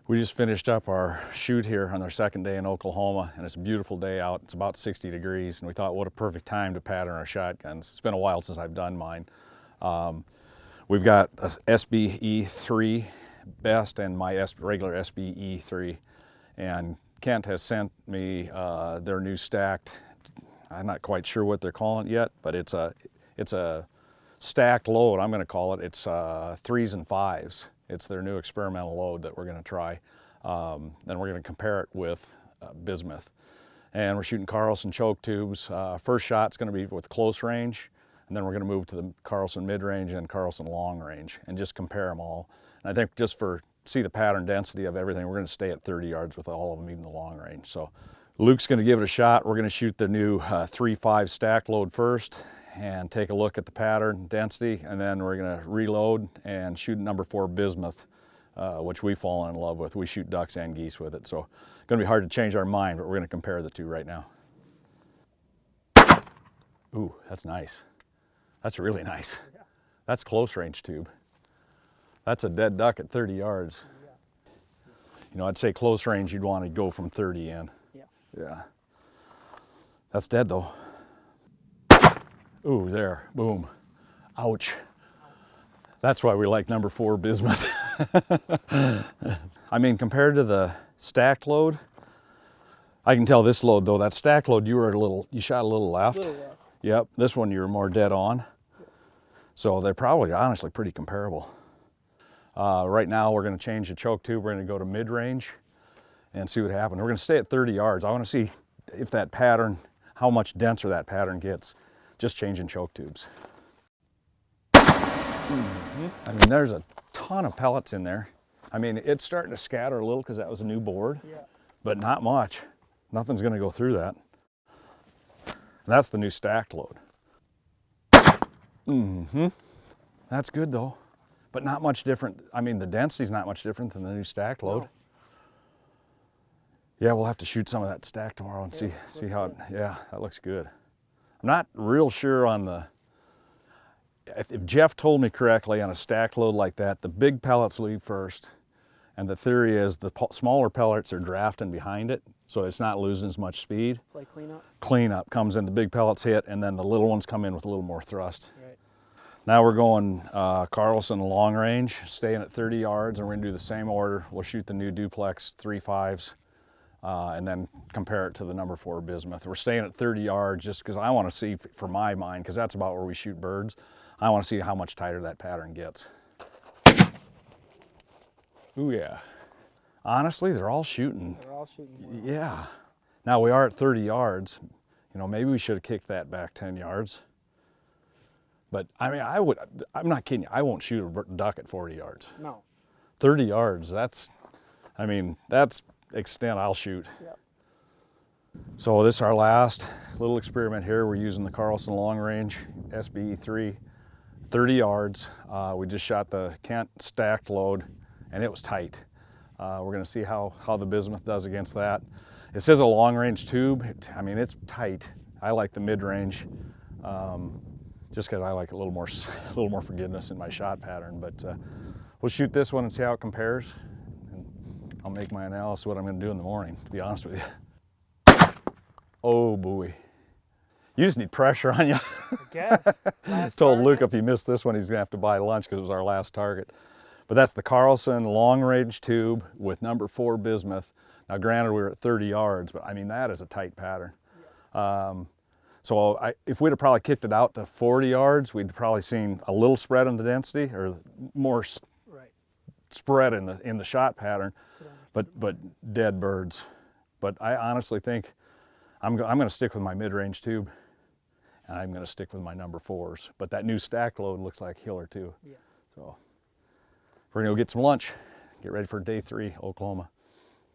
We just finished up our shoot here on our second day in Oklahoma, and it's a beautiful day out. It's about 60 degrees, and we thought what a perfect time to pattern our shotguns. It's been a while since I've done mine. We've got a SBE3 best and my regular SBE3, and Kent has sent me their new stacked, I'm not quite sure what they're calling it yet, but it's a stacked load, I'm going to call it. It's 3s and 5s. It's their new experimental load that we're going to try. Then we're going to compare it with Bismuth. And we're shooting Carlson choke tubes. First shot's going to be with close range, and then we're going to move to the Carlson mid-range and Carlson long range and just compare them all. And I think just see the pattern density of everything, we're going to stay at 30 yards with all of them, even the long range. So Luke's going to give it a shot. We're going to shoot the new 3-5 stack load first and take a look at the pattern density, and then we're going to reload and shoot number 4 Bismuth, which we've fallen in love with. We shoot ducks and geese with it, so it's going to be hard to change our mind, but we're going to compare the two right now. Ooh, that's nice. That's really nice. That's close range tube. That's a dead duck at 30 yards. You know, I'd say close range, you'd want to go from 30 in. Yeah. That's dead though. Ooh, there, boom. Ouch. That's why we like number 4 Bismuth. I mean, compared to the stacked load, I can tell this load though, that stacked load, you shot a little left. Yep, this one you're more dead on. So they're probably honestly pretty comparable. Right now we're gonna change the choke tube. We're gonna go to mid-range and see what happens. We're gonna stay at 30 yards. I wanna see if that pattern, how much denser that pattern gets, just changing choke tubes. I mean, there's a ton of pellets in there. I mean, it's starting to scatter a little because that was a new board, but not much. Nothing's gonna go through that. That's the new stacked load. That's good though, but not much different. I mean, the density's not much different than the new stacked load. No. Yeah, we'll have to shoot some of that stack tomorrow and see how it, yeah, that looks good. I'm not real sure on the, if Jeff told me correctly, on a stack load like that, the big pellets leave first, and the theory is the smaller pellets are drafting behind it, so it's not losing as much speed. Like cleanup? Cleanup comes in, the big pellets hit, and then the little ones come in with a little more thrust. Right. Now we're going Carlson long range, staying at 30 yards, and we're gonna do the same order. We'll shoot the new duplex 3-5s. And then compare it to the number 4 Bismuth. We're staying at 30 yards just because I want to see, for my mind, because that's about where we shoot birds, I want to see how much tighter that pattern gets. Ooh, yeah. Honestly, they're all shooting. They're all shooting. Yeah. Now we are at 30 yards. You know, maybe we should have kicked that back 10 yards. But I mean, I'm not kidding you, I won't shoot a duck at 40 yards. No. 30 yards, that's extent I'll shoot. Yep. So this is our last little experiment here. We're using the Carlson long range SBE3, 30 yards. We just shot the Kent stacked load and it was tight. We're gonna see how the Bismuth does against that. It says a long range tube. I mean, it's tight. I like the mid range just because I like a little more forgiveness in my shot pattern, but we'll shoot this one and see how it compares. I'll make my analysis of what I'm going to do in the morning, to be honest with you. Oh, boy. You just need pressure on you. I guess. Told Luke if he missed this one, he's going to have to buy lunch because it was our last target. But that's the Carlson long range tube with number 4 Bismuth. Now, granted, we were at 30 yards, but I mean, that is a tight pattern. Yeah. So if we'd have probably kicked it out to 40 yards, we'd probably seen a little spread in the density or more spread in the shot pattern. But dead birds. But I honestly think I'm going to stick with my mid-range tube, and I'm going to stick with my number 4s. But that new stack load looks like killer too. Yeah. So we're going to go get some lunch, get ready for day 3, Oklahoma.